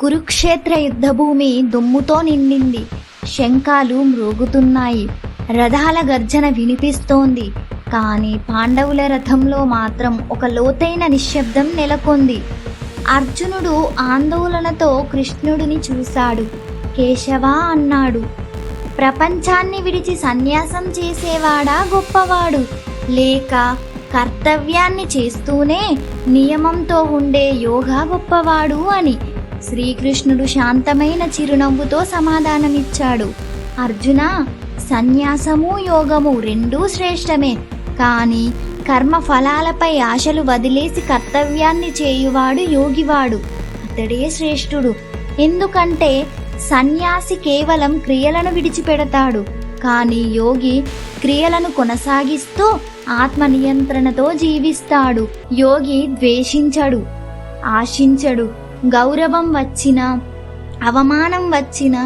కురుక్షేత్ర యుద్ధభూమి దుమ్ముతో నిండింది. శంఖాలు మ్రోగుతున్నాయి. రథాల గర్జన వినిపిస్తోంది. కానీ పాండవుల రథంలో మాత్రం ఒక లోతైన నిశ్శబ్దం నెలకొంది. అర్జునుడు ఆందోళనతో కృష్ణుడిని చూశాడు. కేశవా అన్నాడు, ప్రపంచాన్ని విడిచి సన్యాసం చేసేవాడా గొప్పవాడు, లేక కర్తవ్యాన్ని చేస్తూనే నియమంతో ఉండే యోగా గొప్పవాడు అని. శ్రీకృష్ణుడు శాంతమైన చిరునవ్వుతో సమాధానమిచ్చాడు. అర్జున, సన్యాసము యోగము రెండూ శ్రేష్టమే. కానీ కర్మ ఫలాలపై ఆశలు వదిలేసి కర్తవ్యాన్ని చేయువాడు యోగివాడు. అతడే శ్రేష్ఠుడు. ఎందుకంటే సన్యాసి కేవలం క్రియలను విడిచిపెడతాడు. కానీ యోగి క్రియలను కొనసాగిస్తూ ఆత్మ నియంత్రణతో జీవిస్తాడు. యోగి ద్వేషించడు, ఆశించడు. గౌరవం వచ్చినా, అవమానం వచ్చినా,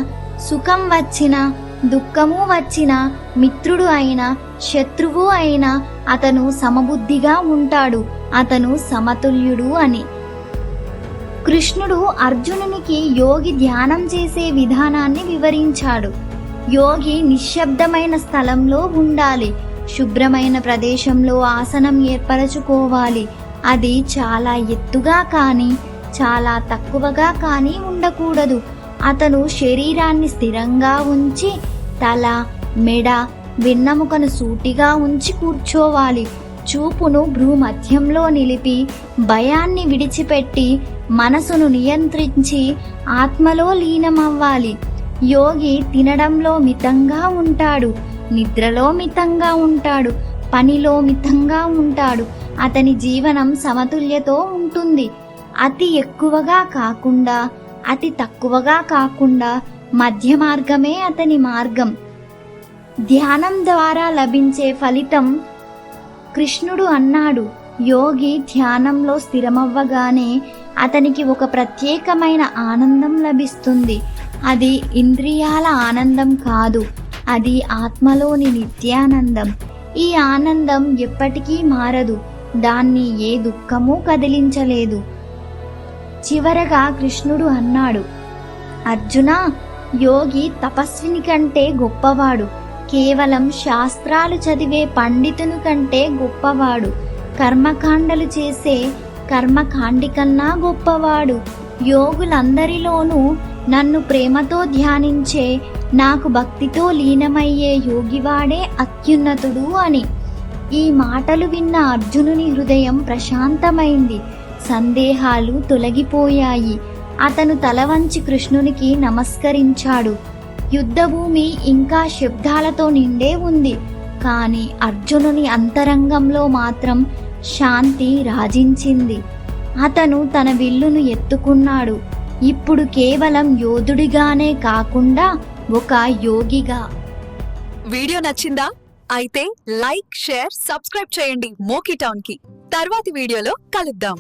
సుఖం వచ్చినా, దుఃఖము వచ్చినా, మిత్రుడు అయినా శత్రువు అయినా అతను సమబుద్ధిగా ఉంటాడు. అతను సమతుల్యుడు అని. కృష్ణుడు అర్జునునికి యోగి ధ్యానం చేసే విధానాన్ని వివరించాడు. యోగి నిశ్శబ్దమైన స్థలంలో ఉండాలి. శుభ్రమైన ప్రదేశంలో ఆసనం ఏర్పరచుకోవాలి. అది చాలా ఎత్తుగా కానీ చాలా తక్కువగా కానీ ఉండకూడదు. అతను శరీరాన్ని స్థిరంగా ఉంచి తల, మెడ, వెన్నెముకను సూటిగా ఉంచి కూర్చోవాలి. చూపును భ్రూమధ్యంలో నిలిపి భయాన్ని విడిచిపెట్టి మనసును నియంత్రించి ఆత్మలో లీనమవ్వాలి. యోగి తినడంలో మితంగా ఉంటాడు, నిద్రలో మితంగా ఉంటాడు, పనిలో మితంగా ఉంటాడు. అతని జీవనం సమతుల్యతో ఉంటుంది. అతి ఎక్కువగా కాకుండా అతి తక్కువగా కాకుండా మధ్య మార్గమే అతని మార్గం. ధ్యానం ద్వారా లభించే ఫలితం. కృష్ణుడు అన్నాడు, యోగి ధ్యానంలో స్థిరమవ్వగానే అతనికి ఒక ప్రత్యేకమైన ఆనందం లభిస్తుంది. అది ఇంద్రియాల ఆనందం కాదు, అది ఆత్మలోని నిత్యానందం. ఈ ఆనందం ఎప్పటికీ మారదు. దాన్ని ఏ దుఃఖము కదిలించలేదు. చివరగా కృష్ణుడు అన్నాడు, అర్జున, యోగి తపస్విని కంటే గొప్పవాడు. కేవలం శాస్త్రాలు చదివే పండితుని కంటే గొప్పవాడు. కర్మకాండలు చేసే కర్మకాండి కన్నా గొప్పవాడు. యోగులందరిలోనూ నన్ను ప్రేమతో ధ్యానించే, నాకు భక్తితో లీనమయ్యే యోగివాడే అత్యున్నతుడు అని. ఈ మాటలు విన్న అర్జునుని హృదయం ప్రశాంతమైంది. సందేహాలు తొలగిపోయాయి. అతను తల వంచి కృష్ణునికి నమస్కరించాడు. యుద్ధభూమి ఇంకా శబ్దాలతో నిండే ఉంది. కానీ అర్జునుని అంతరంగంలో మాత్రం శాంతి రాజించింది. అతను తన విల్లును ఎత్తుకున్నాడు. ఇప్పుడు కేవలం యోధుడిగానే కాకుండా ఒక యోగిగా. వీడియో నచ్చిందా? అయితే లైక్, షేర్, సబ్స్క్రైబ్ చేయండి మోకీ టౌన్ కి. తర్వాతి వీడియోలో కలుద్దాం.